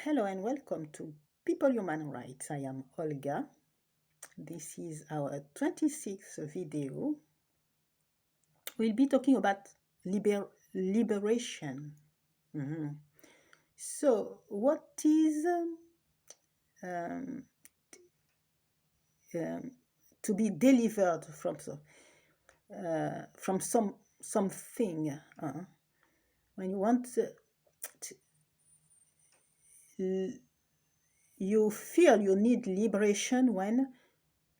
Hello and welcome to People Human Rights. I am Olga. This is our 26th video. We'll be talking about liberation. So, what is to be delivered from something? When you want you feel you need liberation when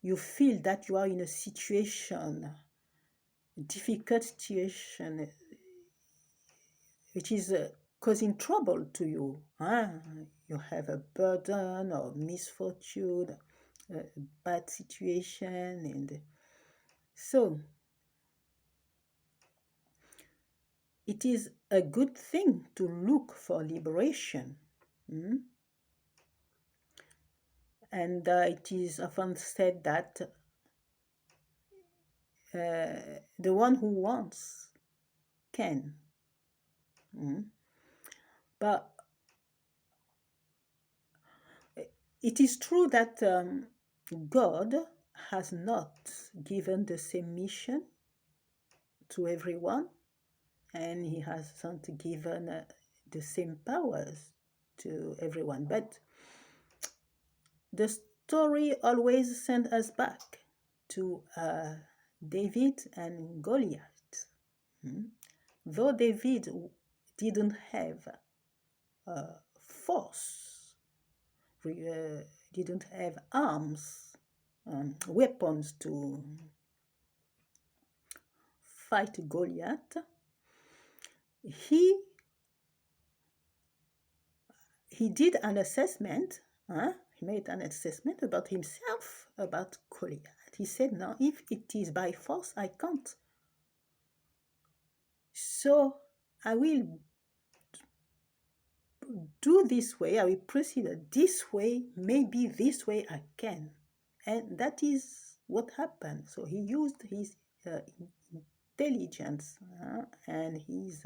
you feel that you are in a situation, difficult situation, which is causing trouble to you. You have a burden or misfortune, a bad situation, and so it is a good thing to look for liberation. And it is often said that the one who wants can. But it is true that God has not given the same mission to everyone, and he hasn't given the same powers to everyone. But the story always sends us back to David and Goliath. Though David didn't have force, didn't have arms, weapons to fight Goliath, he did an assessment. He made an assessment about himself, about Goliath. He said, no, if it is by force, I can't. So I will do this way, I will proceed this way, maybe this way I can. And that is what happened. So he used his intelligence and his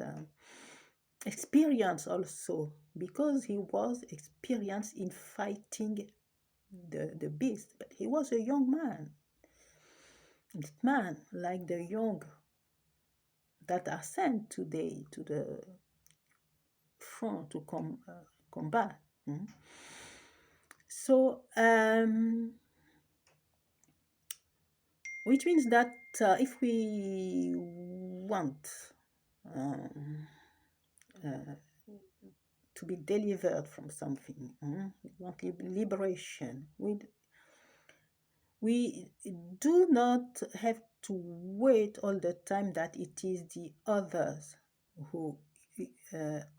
experience also, because he was experienced in fighting the beast. But he was a young man. Man like the young that are sent today to the front to combat. So, which means that if we want to be delivered from something, we want liberation, we do not have to wait all the time that it is the others who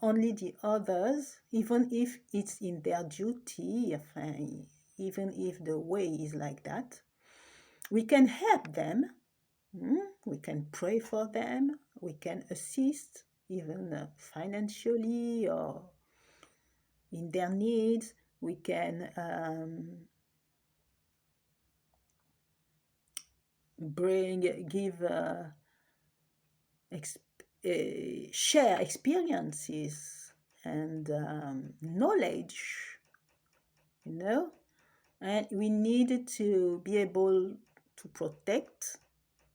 only the others, even if it's in their duty, even if the way is like that, we can help them. We can pray for them. We can assist, even financially or in their needs. We can share experiences and knowledge, and we need to be able to protect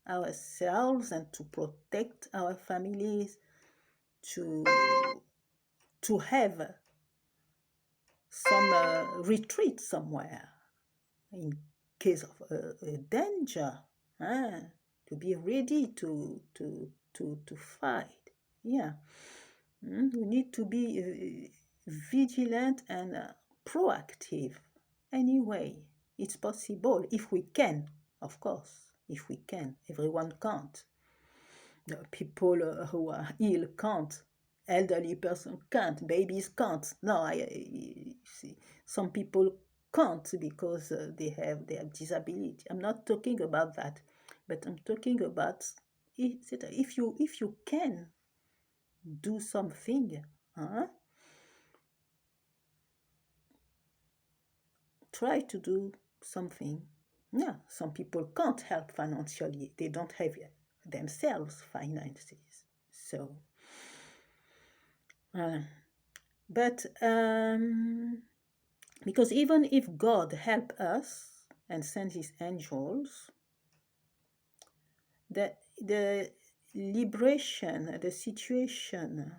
ourselves and to protect our families, to have some retreat somewhere in case of a danger, to be ready to fight. We need to be vigilant and proactive. Anyway, it's possible if we can, of course, if we can. Everyone can't. People who are ill can't. Elderly person can't. Babies can't. No, I see. Some people can't because they have their disability. I'm not talking about that, but I'm talking about if you can do something, try to do something. Yeah, some people can't help financially. They don't have themselves finances. So But because even if God help us and send his angels, the liberation, the situation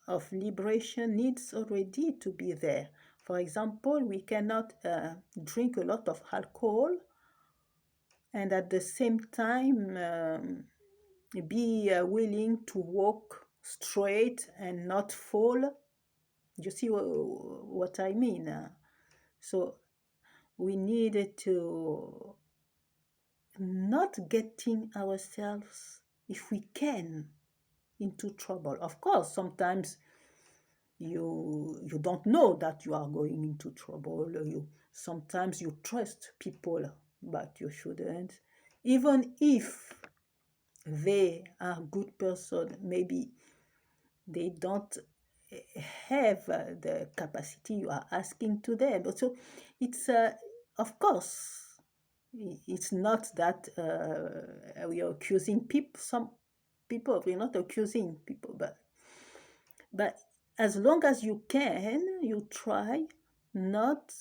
of liberation needs already to be there. For example, we cannot drink a lot of alcohol and at the same time be willing to walk straight and not fall. You see what I mean? So we needed to not getting ourselves, if we can, into trouble. Of course, sometimes you don't know that you are going into trouble. Sometimes you trust people, but you shouldn't. Even if they are good person, maybe they don't have the capacity you are asking to them. But so it's of course it's not that we are accusing people. Some people, we're not accusing people, but as long as you can, you try not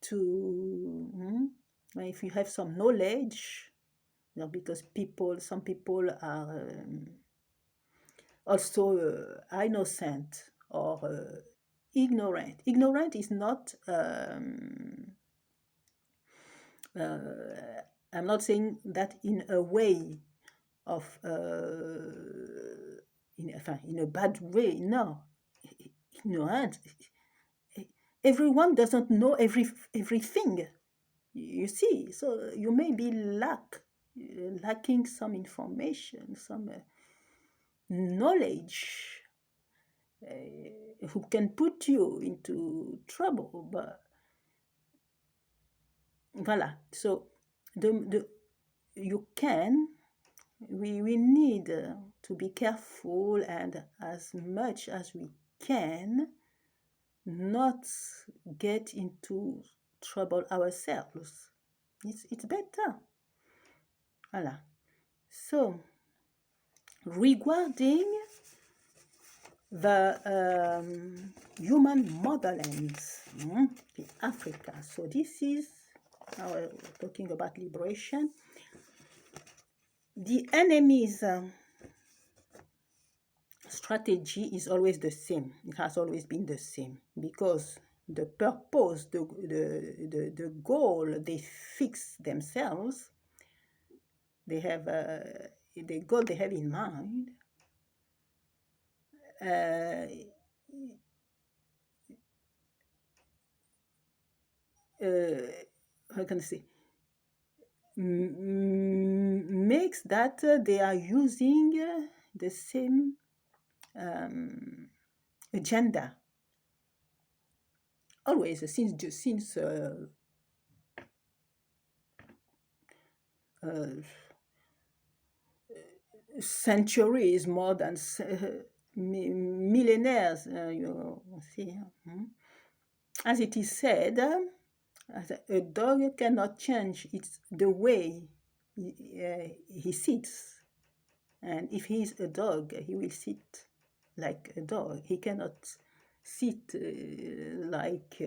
to. If you have some knowledge, because some people are also innocent or ignorant. Ignorant is not. I'm not saying that in a way of in a bad way. No, ignorant. Everyone doesn't know everything. You see, so you may be lacking some information, some knowledge who can put you into trouble. But voilà. So we need to be careful and as much as we can not get into trouble ourselves. It's better. Voilà. So regarding the human motherlands, the Africa. So this is we're talking about liberation. The enemy's strategy is always the same. It has always been the same because the purpose, the goal they fix themselves, they have the goal they have in mind. How can I say? Makes that they are using the same agenda always since centuries, more than millennials. You see, as it is said, a dog cannot change the way he sits, and if he is a dog, he will sit like a dog. He cannot sit like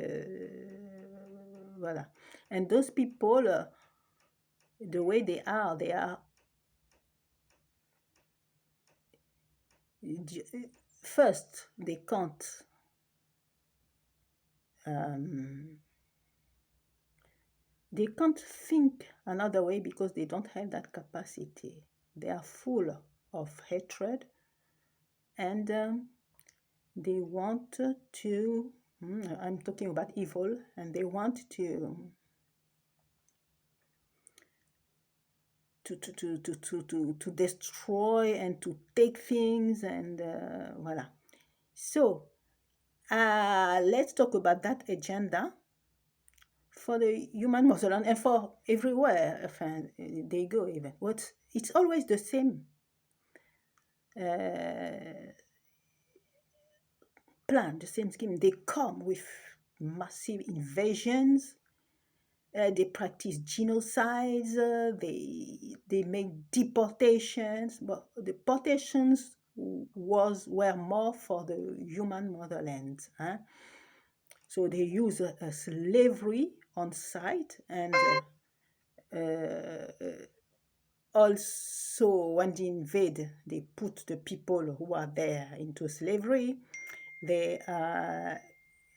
voilà. And those people, the way they are first they can't think another way because they don't have that capacity. They are full of hatred and they want to, I'm talking about evil, and they want to destroy and to take things and voilà. So let's talk about that agenda for the human motherland and for everywhere they go even. It's always the same plan, the same scheme. They come with massive invasions. They practice genocides. They make deportations, but deportations were more for the human motherland. Huh? So they use slavery on site, and also when they invade, they put the people who are there into slavery. They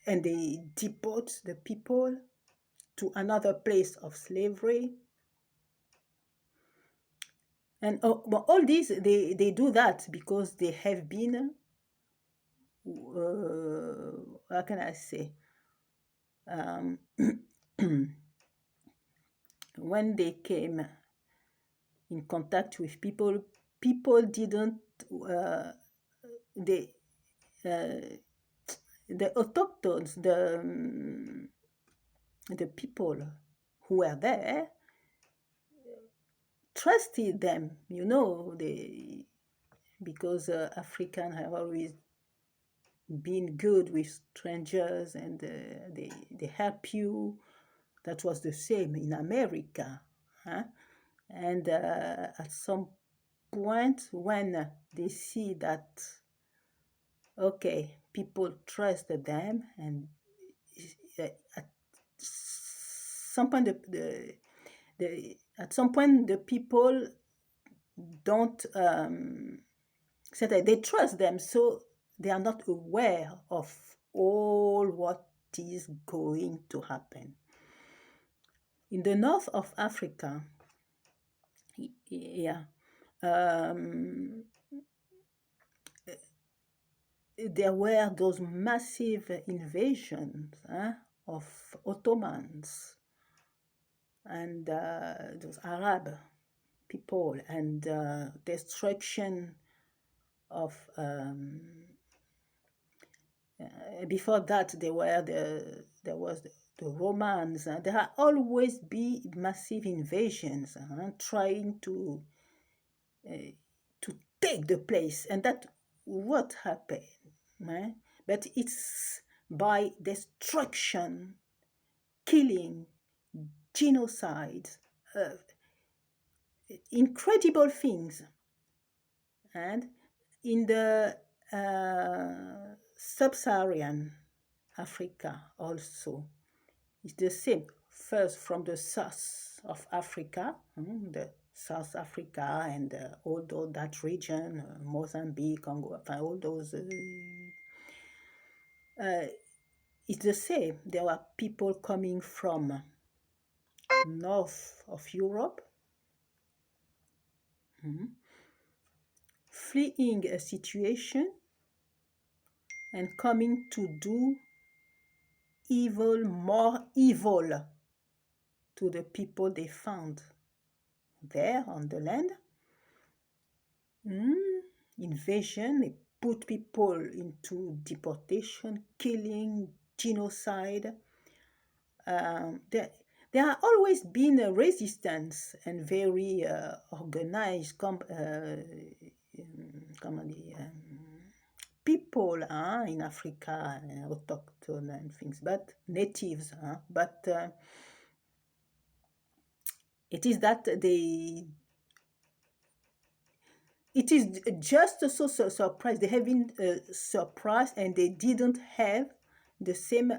and they deport the people to another place of slavery. And all these, they do that because they have been, how can I say, when they came in contact with people, people didn't, they, the autochthones, the people who were there, trusted them, because Africans have always been good with strangers, and they help you. That was the same in America. Huh? And at some point, when they see that, okay, people trust them, and at some point, at some point, the people don't say that they trust them, so they are not aware of all what is going to happen. In the north of Africa, yeah, there were those massive invasions of Ottomans and those Arab people, and destruction of before that there was the Romans. There are always be massive invasions trying to take the place, and that what happened. But it's by destruction, killing, genocide, incredible things. And in the sub-Saharan Africa also, it's the same. First from the south of Africa, the South Africa and all that region, Mozambique, Congo, all those, it's the same. There were people coming from north of Europe, fleeing a situation and coming to do more evil to the people they found there on the land. Invasion, they put people into deportation, killing, genocide. There have always been a resistance and very organized people in Africa, autochthon and things, but natives. But it is that it is just so surprised. They have been surprised, and they didn't have the same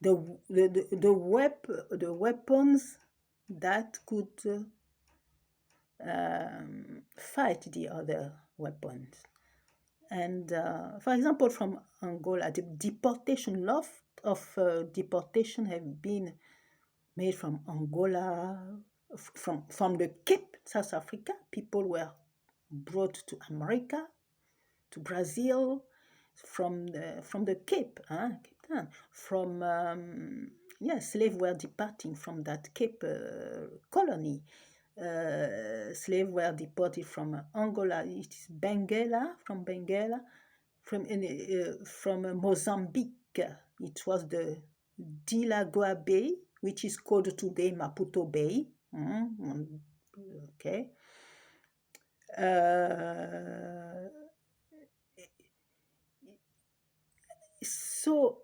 the weapons that could fight the other weapons. And for example, from Angola, the deportation, lot of deportation have been made from Angola, from the Cape, South Africa. People were brought to America, to Brazil, from the Cape, Cape Town. From slaves were departing from that Cape colony. Slaves were deported from Angola. It is Benguela, from Mozambique. It was the Delagoa Bay, which is called today Maputo Bay. Okay. So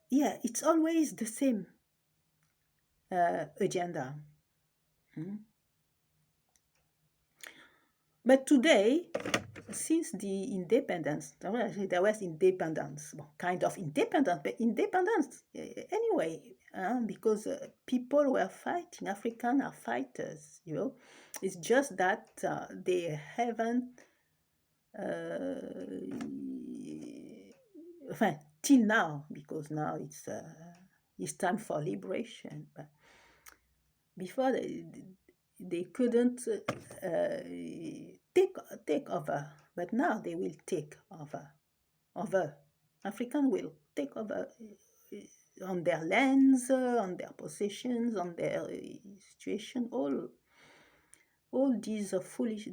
it's always the same agenda. But today, since the independence, there was independence, well, kind of independence, but independence anyway, because people were fighting. Africans are fighters, you know. It's just that they haven't, enfin, till now, because now it's time for liberation. But before they couldn't take over, but now they will take over. African will take over on their lands, on their possessions, on their situation. All these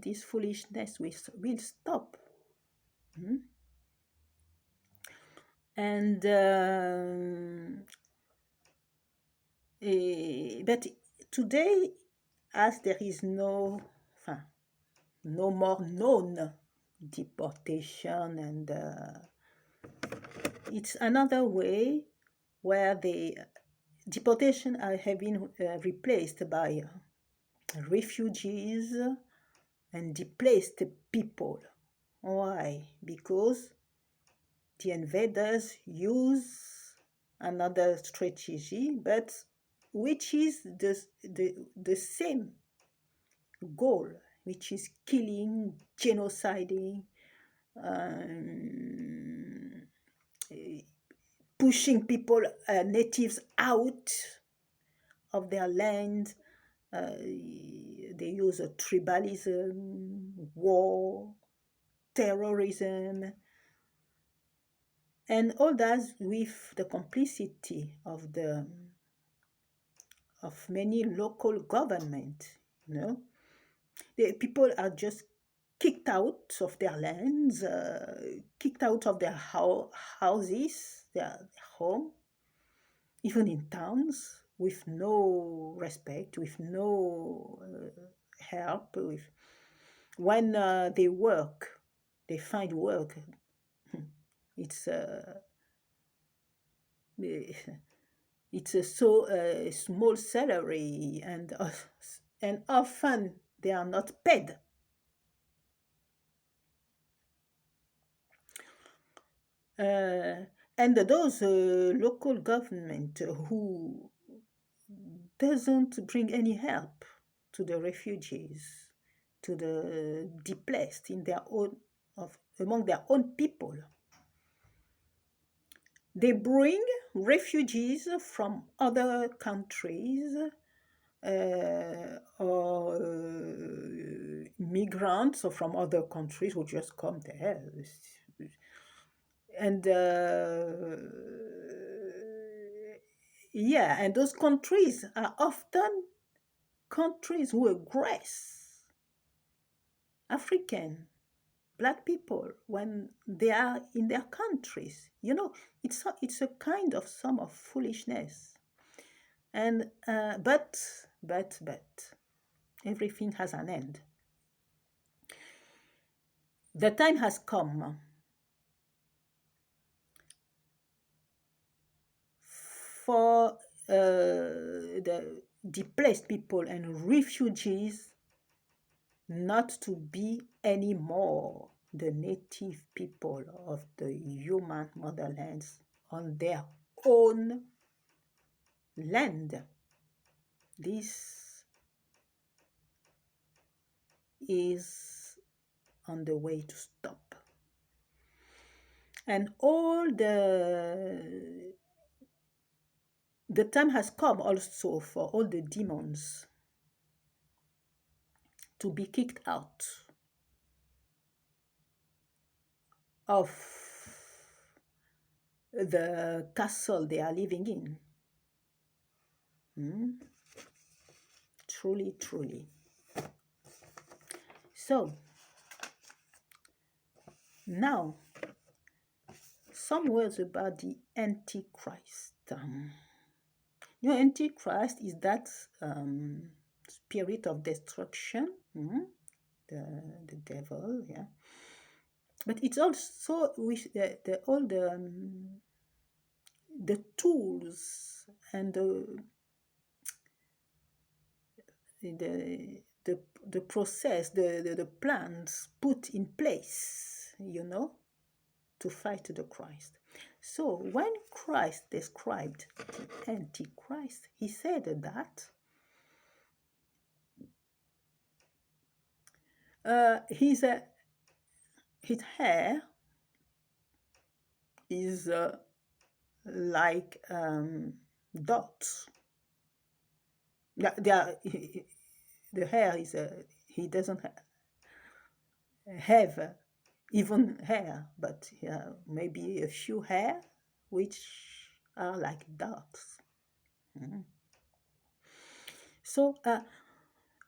this foolishness will stop. And but today, as there is no more known deportation, and it's another way where the deportation have been replaced by refugees and displaced people. Why? Because the invaders use another strategy, but which is the same goal, which is killing, genociding, pushing people, natives, out of their land. They use tribalism, war, terrorism, and all that with the complicity of many local government. You know, the people are just kicked out of their lands, kicked out of their houses, their home, even in towns, with no respect, with no help. When they work, they find work. It's it's a small salary, and often they are not paid. And those local government who doesn't bring any help to the refugees, to the displaced in their own among their own people. They bring refugees from other countries, or migrants from other countries who just come there. And yeah, and those countries are often countries who aggress African black people when they are in their countries. You know, it's a kind of sum of foolishness. And but everything has an end. The time has come for the displaced people and refugees not to be anymore the native people of the human motherlands on their own land. This is on the way to stop. And all the time has come also for all the demons to be kicked out of the castle they are living in. Truly, truly. So, now, some words about the Antichrist. You know, Antichrist is that spirit of destruction, the devil, yeah. But it's also with all the tools and the the process, the plans put in place, to fight the Christ. So when Christ described the Antichrist, he said that his hair is like dots. The hair is he doesn't have even hair, but maybe a few hair which are like dots. So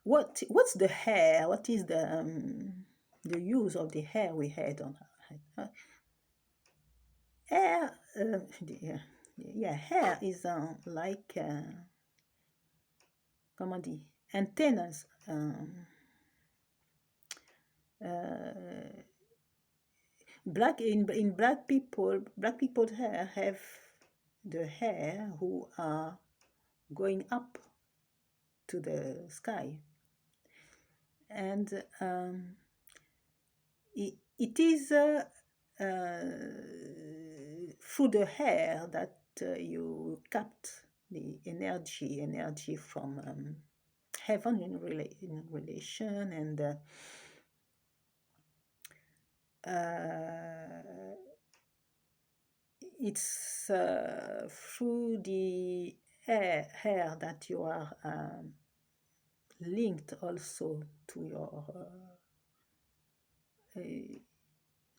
what's the hair? What is the use of the hair we had on our head? Hair, hair is like comment dit, antennas. Black people's hair have the hair who are going up to the sky, and it is through the hair that you capture the energy from heaven in relation, and it's through the hair that you are linked also to your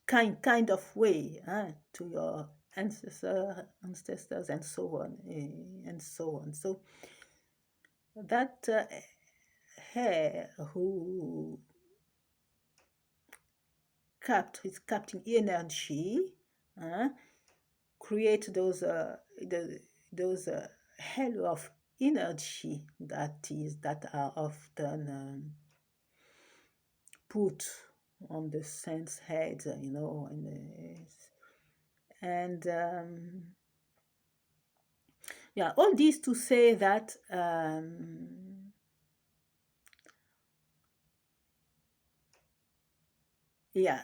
kind of way to your ancestors and so on and so on. So that hair who is capturing energy create those halo of energy that are often put on the saints' heads, and all this to say that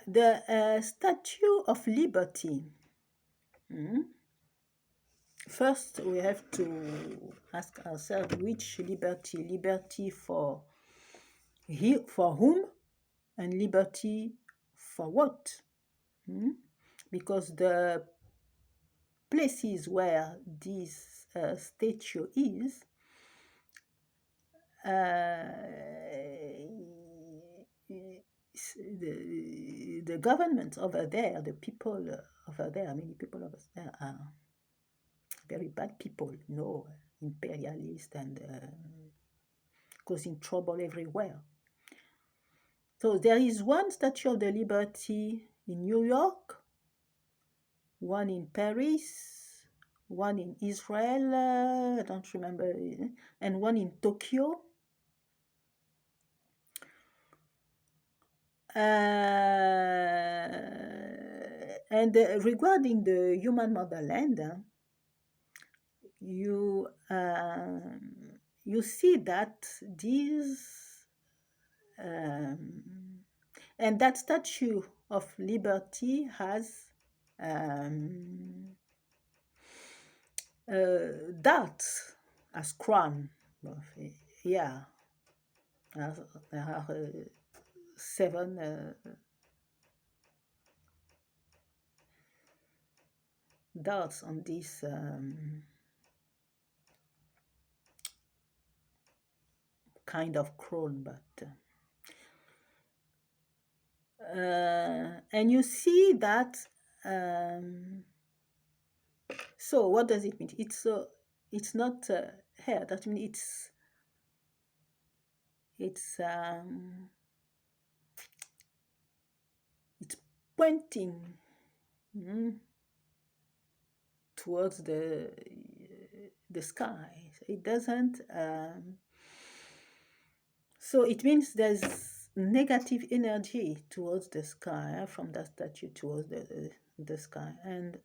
the Statue of Liberty. First, we have to ask ourselves which liberty. Liberty for whom, and liberty for what? Because the places where this statue is, the government over there, the people over there, many people over there are very bad people, imperialist and causing trouble everywhere. So there is one Statue of the Liberty in New York, one in Paris, one in Israel, I don't remember, and one in Tokyo. And regarding the human motherland, you see that these and that Statue of Liberty has darts as crown. There are 7 darts on this kind of crown, but and you see that. So what does it mean? It's not hair. That means it's pointing towards the sky. It doesn't. So it means there's negative energy towards the sky, from that statue towards the sky. And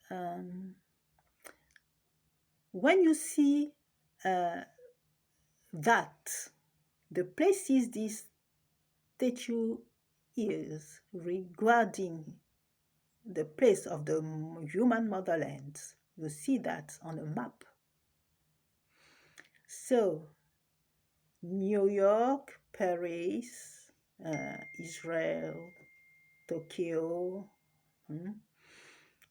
when you see that the places this statue is regarding the place of the human motherland. You see that on a map. So, New York, Paris, Israel, Tokyo.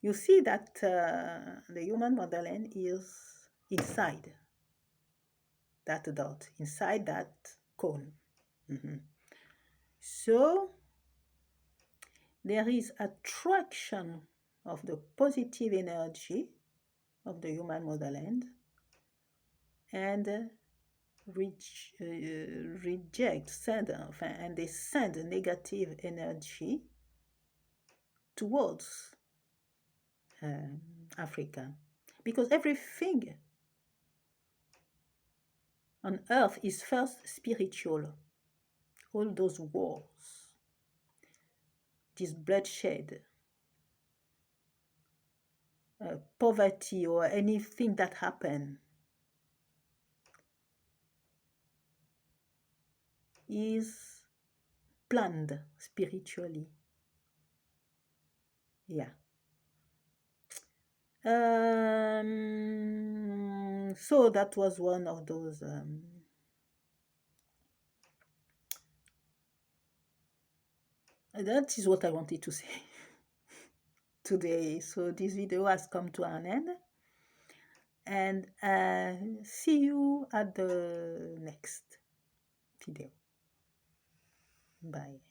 You see that the human motherland is inside that dot, inside that cone. So there is attraction of the positive energy of the human motherland and and they send negative energy towards Africa, because everything on earth is first spiritual. All those wars, this bloodshed, poverty, or anything that happened is planned spiritually. Yeah. So that was one of those that is what I wanted to say today. So this video has come to an end, and see you at the next video. Bye.